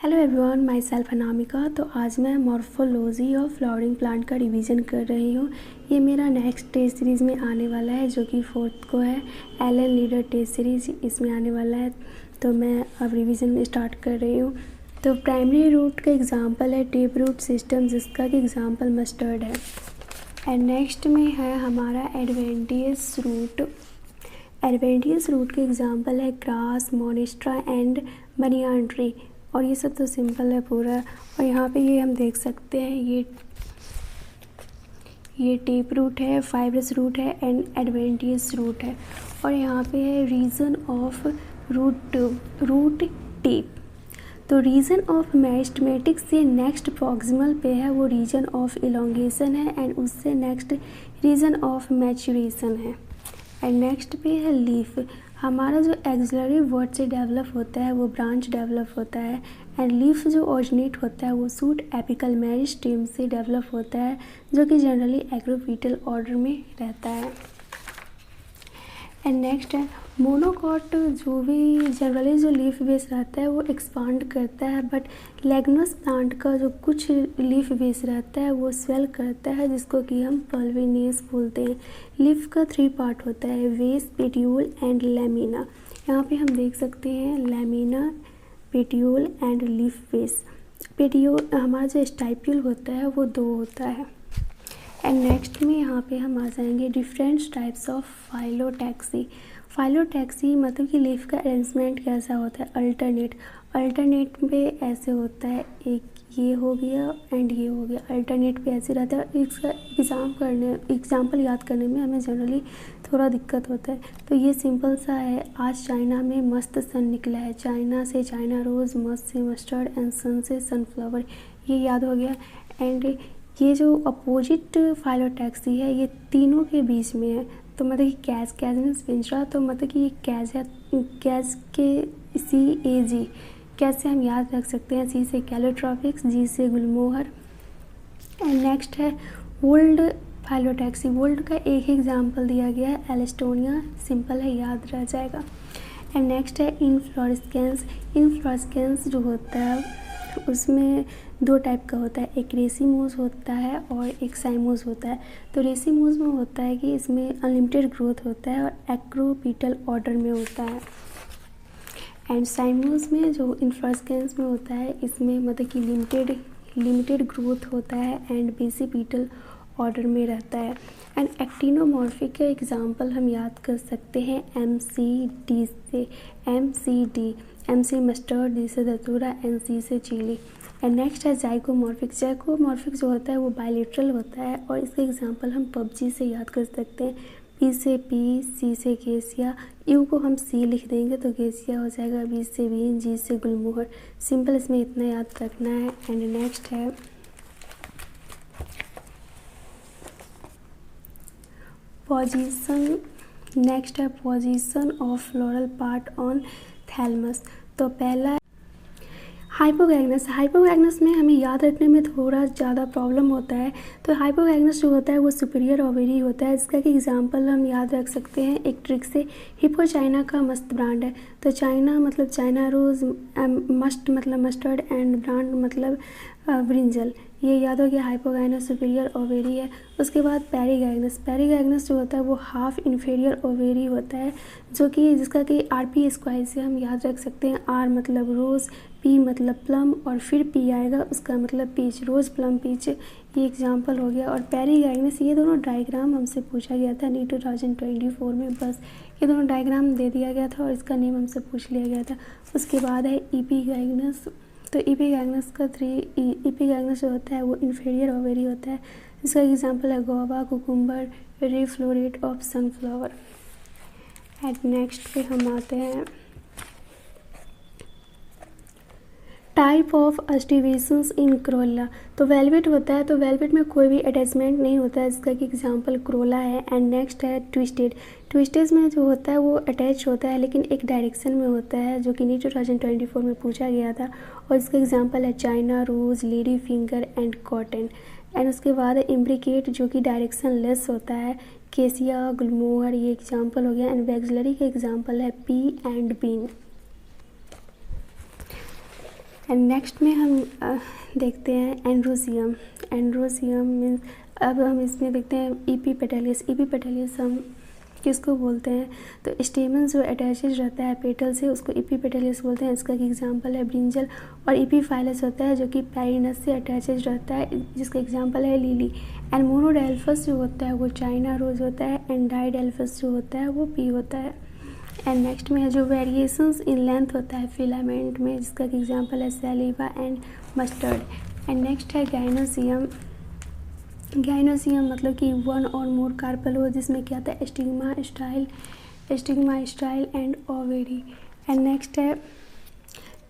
Hello everyone, my self Anamika. तो आज मैं मॉर्फोलॉजी ऑफ फ्लावरिंग प्लांट का रिवीजन कर रही हूँ। ये मेरा नेक्स्ट टेस्ट सीरीज़ में आने वाला है, जो कि 4th को है। एलन लीडर टेस्ट सीरीज़ इसमें आने वाला है, तो मैं अब रिवीजन स्टार्ट कर रही हूँ। तो प्राइमरी रूट का एग्जांपल है टेप रूट सिस्टम, जिसका कि एग्जांपल मस्टर्ड है। एंड नेक्स्ट में है हमारा एडवेंटियस रूट। एडवेंटियस रूट के एग्जांपल है ग्रास, मोनिस्ट्रा एंड बनियान ट्री। और ये सब तो सिंपल है पूरा। और यहाँ पे ये हम देख सकते हैं, ये टेप रूट है, फाइब्रस रूट है एंड एडवेंटियस रूट है। और यहाँ पे है रीजन ऑफ रूट टेप। तो रीजन ऑफ मेरिस्टेमेटिक से नेक्स्ट प्रॉक्सिमल पे है वो रीजन ऑफ इलोंगेशन है, एंड उससे नेक्स्ट रीजन ऑफ मैचुरेशन है। एंड नेक्स्ट पे है लीफ। हमारा जो एक्सिलरी वर्ड से डेवलप होता है वो ब्रांच डेवलप होता है। एंड लीफ जो ओरिजिनेट होता है वो सूट एपिकल मेरिस्टेम से डेवलप होता है, जो कि जनरली एक्रोपीटल ऑर्डर में रहता है। एंड नेक्स्ट है मोनोकॉट। जो भी जनरली जो लीफ बेस रहता है वो एक्सपांड करता है, बट लेग्नस प्लांट का जो कुछ लीफ बेस रहता है वो स्वेल करता है, जिसको कि हम पल्विनेस बोलते हैं। लीफ का 3 पार्ट होता है, बेस, पेटियोल एंड लैमिना। यहाँ पे हम देख सकते हैं lamina, petiole and leaf base. Petiole हमारा जो स्टाइप्यूल होता है वो 2 होता है। एंड नेक्स्ट में यहाँ पे हम आ जाएंगे different types of phyllotaxy. Phyllotaxy मतलब कि लीफ का अरेंजमेंट कैसा होता है, अल्टरनेट पे ऐसे होता है, एक ये हो गया एंड ये हो गया, अल्टरनेट पे ऐसे रहता है। इसका एग्जाम्पल याद करने में हमें जनरली थोड़ा दिक्कत होता है। तो ये सिंपल सा है, आज चाइना में मस्त सन निकला है, चाइना से चाइना रोज़, मस्त से मस्टर्ड एंड सन से सनफ्लावर, ये याद हो गया। एंड ये जो अपोजिट फाइलोटैक्सी है ये तीनों के बीच में है। तो मतलब कि कैज मीन्स पिंजरा, तो मतलब कि ये कैज है, कैज के CAG, कैसे हम याद रख सकते हैं, C से कैलोट्रॉपिक्स, G से गुलमोहर। एंड नेक्स्ट है वोल्ड फाइलोटैक्सी। वोल्ड का एक ही एग्जाम्पल दिया गया है, एलिस्टोनिया, सिंपल है, याद रह जाएगा। एंड नेक्स्ट है इनफ्लोरेस्केंस। इनफ्लोरेस्केंस जो होता है उसमें 2 टाइप का होता है, एक रेसिमोस होता है और एक साइमोस होता है। तो रेसिमोस में होता है कि इसमें अनलिमिटेड ग्रोथ होता है और एक्रोपीटल ऑर्डर में होता है। एंड साइमोस में जो इन्फ्लोरेस्केंस में होता है इसमें मतलब कि लिमिटेड ग्रोथ होता है एंड बेसिपीटल ऑर्डर में रहता है। एंड एक्टिनोमॉर्फिक का एग्जांपल हम याद कर सकते हैं MCD से, M से मस्टर्ड, D से धतूरा एंड C से चिली। एंड नेक्स्ट है जाइगोमॉर्फिक। जाइगोमॉर्फिक जो होता है वो बायलेटरल होता है, और इसका एग्जांपल हम PUBG से याद कर सकते हैं। P से पी, C से केसिया, U को हम C लिख देंगे तो केसिया हो जाएगा, B से बीन, G से गुलमोहर। सिंपल, इसमें इतना याद रखना है। एंड नेक्स्ट है position of floral part on thalamus. तो पहला हाइपोगैगनस में हमें याद रखने में थोड़ा ज़्यादा प्रॉब्लम होता है। तो हाइपोगैगनस जो होता है वो सुपीरियर ओवेरी होता है, इसका कि एग्जांपल हम याद रख सकते हैं एक ट्रिक से। हिप्पो चाइना का मस्त ब्रांड है। तो चाइना मतलब चाइना रोज़, मस्ट मतलब मस्टर्ड एंड ब्रांड मतलब ब्रिंजल, ये याद हो गया। हाइपोगैगनस सुपीरियर ओवेरी है। उसके बाद पेरीगैगनस जो होता है वो हाफ इन्फीरियर ओवेरी होता है, जो कि जिसका कि RP स्क्वायर से हम याद रख सकते हैं। R मतलब रोज़, P मतलब प्लम और फिर P आएगा, उसका मतलब पीच, रोज़ प्लम पीच, ये एग्जांपल हो गया। और पेरीगैगनस, ये दोनों डायग्राम हमसे पूछा गया था नीट 2024 में, बस ये दोनों डायग्राम दे दिया गया था और इसका नेम हमसे पूछ लिया गया था। उसके बाद है ईपीगैगनस। तो ईपीगैगनस जो होता है वो इन्फीरियर ओवेरी होता है, इसका एग्जांपल है guava, cucumber, ray floret of sunflower. And next पे हम आते हैं type of aestivations in corolla. तो वेलवेट होता है, तो वेलवेट में कोई भी अटैचमेंट नहीं होता है, इसका कि एग्जांपल क्रोला है। एंड नेक्स्ट है ट्विस्टेज में जो होता है वो अटैच होता है लेकिन एक डायरेक्शन में होता है, जो कि नीट 2024 में पूछा गया था, और इसका एग्जांपल है China rose, lady finger and cotton. And उसके बाद है इम्ब्रिकेट, जो कि डायरेक्शन लेस होता है, केसिया, गुलमोहर, ये एग्जांपल हो गया। एंड वैक्सलरी का एग्जांपल है pea and bean. And next में हम देखते हैं एंड्रोसियम। एंड्रोसियम मीन्स, अब हम इसमें देखते हैं ईपी पेटलियस। ईपी पेटलियस हम किसको बोलते हैं, तो स्टेमन जो अटैचेज रहता है पेटल से उसको ईपी पेटलियस बोलते हैं। इसका एग्जांपल है ब्रिंजल। और ईपी फाइलस होता है जो कि पैरिनस से अटैचेज रहता है, जिसका एग्जांपल है लिली। एंड मोनोडेल्फस जो होता है वो चाइना रोज होता है। एंड डाइडेल्फस जो होता है वो पी होता है। एंड नेक्स्ट में है जो वेरिएशंस इन लेंथ होता है फिलामेंट में, जिसका एग्जांपल है सैलिवा एंड मस्टर्ड। एंड नेक्स्ट है गाइनोसियम। गाइनोसियम मतलब कि वन और मोर कार्पल हो, जिसमें क्या आता है stigma style and ovary. And next है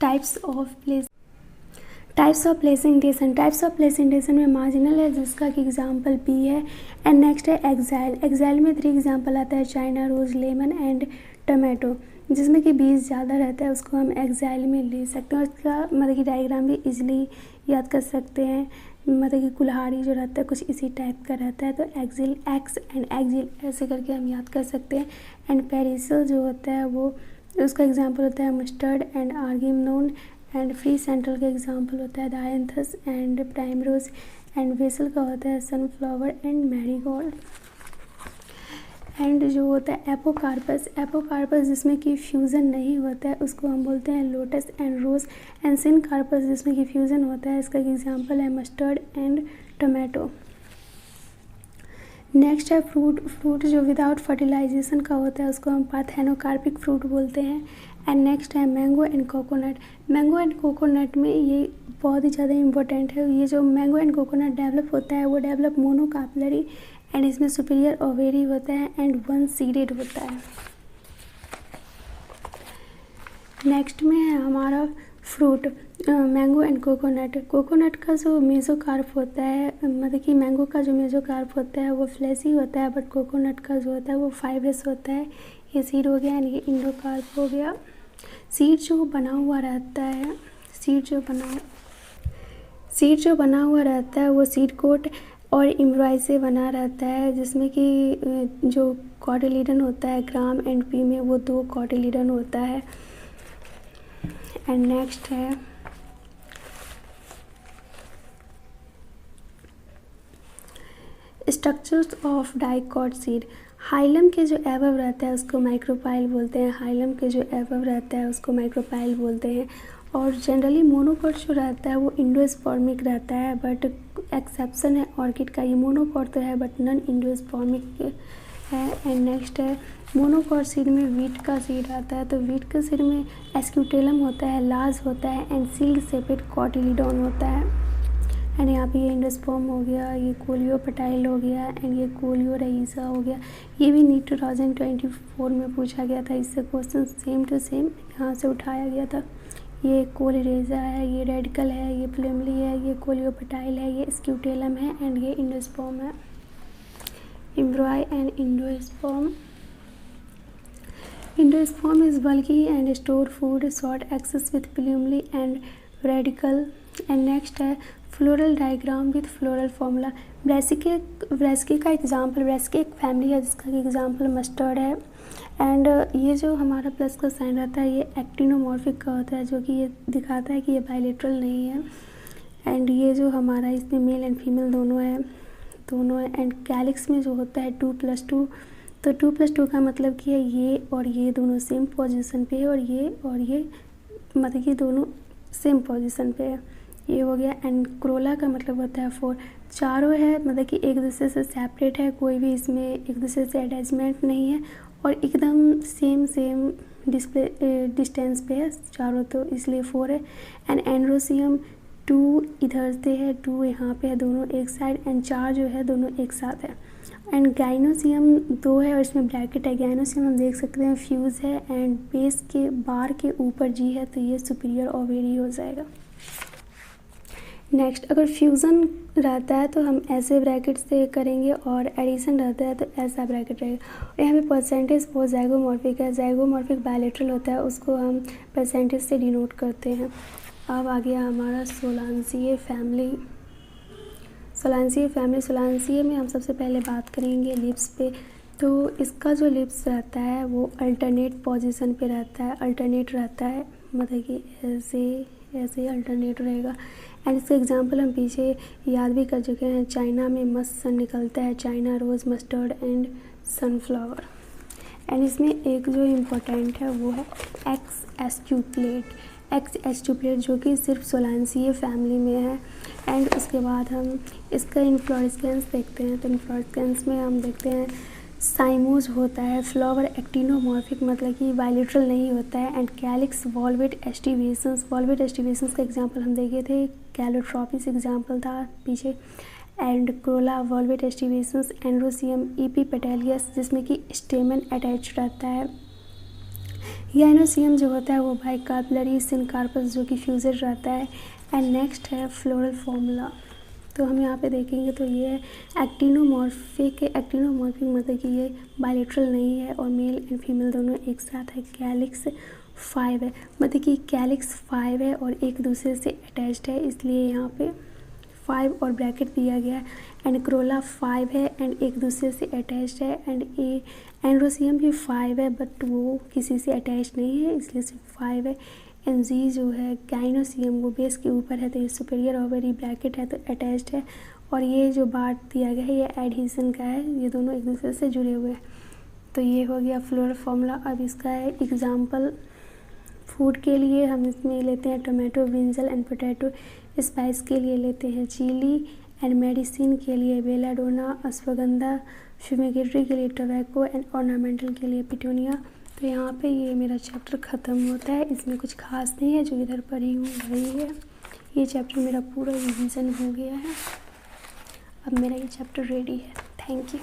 types of placentation. Types of placentation में मार्जिनल है, जिसका कि एग्जांपल बी है। एंड नेक्स्ट है एक्साइल। एक्साइल में 3 एग्जांपल आता है china rose, lemon and tomato. जिसमें कि बीज ज़्यादा रहता है उसको हम एक्साइल में ले सकते हैं। और इसका मतलब कि डायग्राम भी इजीली याद कर सकते हैं। मतलब कि कुल्हाड़ी जो रहता है कुछ इसी टाइप का रहता है, तो एक्सिल एक्स एंड एक्सिल ऐसे करके हम याद कर सकते हैं। एंड पेरिसल जो होता है वो उसका एग्जांपल होता है mustard and argemone. And free central का एग्जांपल होता है dianthus and primrose. And basal का होता है सनफ्लावर एंड मैरीगोल्ड। एंड जो होता है एपोकार्पस जिसमें कि फ्यूज़न नहीं होता है उसको हम बोलते हैं lotus and rose. And syncarpous जिसमें कि फ्यूज़न होता है, इसका एग्जांपल है मस्टर्ड एंड टोमेटो। नेक्स्ट है फ्रूट जो विदाउट फर्टिलाइजेशन का होता है उसको हम पार्थेनोकार्पिक फ्रूट बोलते हैं। एंड नेक्स्ट है mango and coconut. Mango and coconut में ये बहुत ही ज़्यादा इम्पोर्टेंट है। ये जो मैंगो एंड कोकोनट डेवलप होता है वो डेवलप मोनोकार्पलरी एंड इसमें सुपीरियर ओवेरी होता है एंड 1 सीडेड होता है। नेक्स्ट में है हमारा fruit mango and coconut. Coconut का जो मेसोकार्प होता है, मतलब कि मैंगो का जो मेसोकार्प होता है वो फ्लैशी होता है, बट कोकोनट का जो होता है वो फाइब्रस होता है। ये सीड हो गया एंड ये इंडोकार्प हो गया। सीड जो बना हुआ रहता है वो सीड कोट और इम्ब्रॉय से बना रहता है, जिसमें कि जो कॉटिलीडन होता है ग्राम एंड पी में वो 2 कॉटिलीडन होता है। एंड नेक्स्ट है structures of dicot seed. Hilum के जो एबव रहता है उसको माइक्रोपाइल बोलते हैं। और जनरली मोनोकॉट जो रहता है वो इंडोस्पर्मिक रहता है, बट एक्सेप्शन है ऑर्किड का। ये मोनोकॉट तो है बट नॉन इंडोस्पर्मिक है। एंड नेक्स्ट है मोनोकॉट सीड में वीट का सीड आता है, तो वीट के सीड में एस्क्यूटेलम होता है, लाज होता है एंड सील्ड सेपेट कॉटिलीडॉन होता है। एंड यहाँ पे ये इंडोस्पर्म हो गया, ये कोलियोपेटाइल हो गया एंड ये कोलियोराइजा हो गया। ये भी नीट 2024 में पूछा गया था, इससे क्वेश्चन सेम टू सेम यहाँ से उठाया गया था। ये कोलिरेजा है, ये रेडिकल है, ये प्लेमली है, ये कोलियोपेटाइल है, ये स्क्यूटेलम है एंड ये इंडोस्पर्म है। Embryo and endosperm is bulky and store food short axis with plumule and radicle. And next है floral diagram with floral formula. Brassicae का एग्जाम्पल, ब्रेसिके एक फैमिली है जिसका एग्जाम्पल मस्टर्ड है। एंड ये जो हमारा प्लस का साइन रहता है ये एक्टिनोमॉर्फिक का होता है, जो कि ये दिखाता है कि ये बायलेटरल नहीं है। एंड ये जो हमारा इसमें मेल एंड फीमेल दोनों है। एंड कैलिक्स में जो होता है 2+2, तो 2+2 का मतलब कि ये और ये दोनों सेम पोजीशन पे है और ये मतलब कि दोनों सेम पोजीशन पे है। ये हो गया। एंड क्रोला का मतलब होता है 4। चारों है मतलब कि एक दूसरे से सेपरेट है, कोई भी इसमें एक दूसरे से अटैचमेंट नहीं है और एकदम सेम डिस्टेंस पे है चारों, तो इसलिए 4 है। एंड एंड्रोसियम 2 इधर से है, 2 यहाँ पे है, दोनों एक साइड। एंड 4 जो है दोनों एक साथ है। एंड गाइनोसियम 2 है और इसमें ब्रैकेट है। गाइनोसियम हम देख सकते हैं फ्यूज़ है एंड बेस के बार के ऊपर जी है, तो ये सुपीरियर ओवेरी हो जाएगा। नेक्स्ट अगर फ्यूज़न रहता है तो हम ऐसे ब्रैकेट से करेंगे और एडिशन रहता है तो ऐसा ब्रैकेट रहेगा। और यहाँ पे परसेंटेज वो ज़ाइगोमॉर्फिक है, ज़ाइगोमॉर्फिक बायलेटरल होता है, उसको हम परसेंटेज से डिनोट करते हैं। अब आ गया हमारा सोलांसिए फैमिली। सोलांसिए में हम सबसे पहले बात करेंगे लिप्स पे। तो इसका जो लिप्स रहता है वो अल्टरनेट पोजीशन पे रहता है, मतलब कि ऐसे ऐसे ही अल्टरनेट रहेगा। एंड इसका एग्जांपल हम पीछे याद भी कर चुके हैं, चाइना में मस्त सन निकलता है, China rose, mustard and sunflower. And इसमें एक जो इम्पोर्टेंट है वो है एक्स एस्ट्यूप्लेट। एक्स एस्ट्यूप्लेट जो कि सिर्फ सोलांसिए फैमिली में है। एंड उसके बाद हम इसका इन्फ्लोरेस्केंस देखते हैं, तो इन्फ्लोरेस्केंस में हम देखते हैं साइमोज होता है, फ्लावर एक्टिनोमॉर्फिक मतलब कि बायलेटरल नहीं होता है। एंड कैलिक्स वॉल्वेट एस्टिवेशंस, वॉल्वेट एस्टिवेशंस का एग्जांपल हम देखे थे, कैलोट्रॉपिस एग्जांपल था पीछे। एंड क्रोला वॉल्वेट एस्टिवेशंस, एंड्रोसियम इपीपेटालियस जिसमें कि स्टेमन अटैच रहता है। गैनोसियम जो होता है वो बाइकार्पलरी सिनकार्पस जो कि फ्यूजेड रहता है। एंड नेक्स्ट है फ्लोरल फॉर्मूला, तो हम यहाँ पे देखेंगे तो ये है एक्टिनोमॉर्फिक। एक्टिनोमॉर्फिक मतलब कि ये बायलेटरल नहीं है और मेल एंड फीमेल दोनों एक साथ है। कैलिक्स 5 है, मतलब कि कैलिक्स 5 है और एक दूसरे से अटैच्ड है, इसलिए यहाँ पे 5 और ब्रैकेट दिया गया है। एंड क्रोला 5 है एंड एक दूसरे से अटैच्ड है। एंड ए एंड्रोसियम भी 5 है बट वो किसी से अटैच्ड नहीं है, इसलिए सिर्फ 5 है। एंड जी जो है गाइनोसियम वो बेस के ऊपर है, तो ये सुपीरियर ओवरी ब्रैकेट है तो अटैच्ड है। और ये जो बार्ट दिया गया है ये एडहेशन का है, ये दोनों एक दूसरे से जुड़े हुए हैं। तो ये हो गया फ्लोरल फॉर्मूला। अब इसका है एग्जाम्पल फूड के लिए हम इसमें लेते हैं tomato, brinjal and potato. Spice के लिए लेते हैं चिली। एंड मेडिसिन के लिए बेलाडोना, अश्वगंधा। फ्यूमिगेटरी के लिए टोबैको एंड ऑर्नामेंटल के लिए पिटूनिया। तो यहाँ पे ये मेरा चैप्टर ख़त्म होता है, इसमें कुछ खास नहीं है, जो इधर पढ़ी हूँ वही है। ये चैप्टर मेरा पूरा रिवीजन हो गया है, अब मेरा ये चैप्टर रेडी है। Thank you.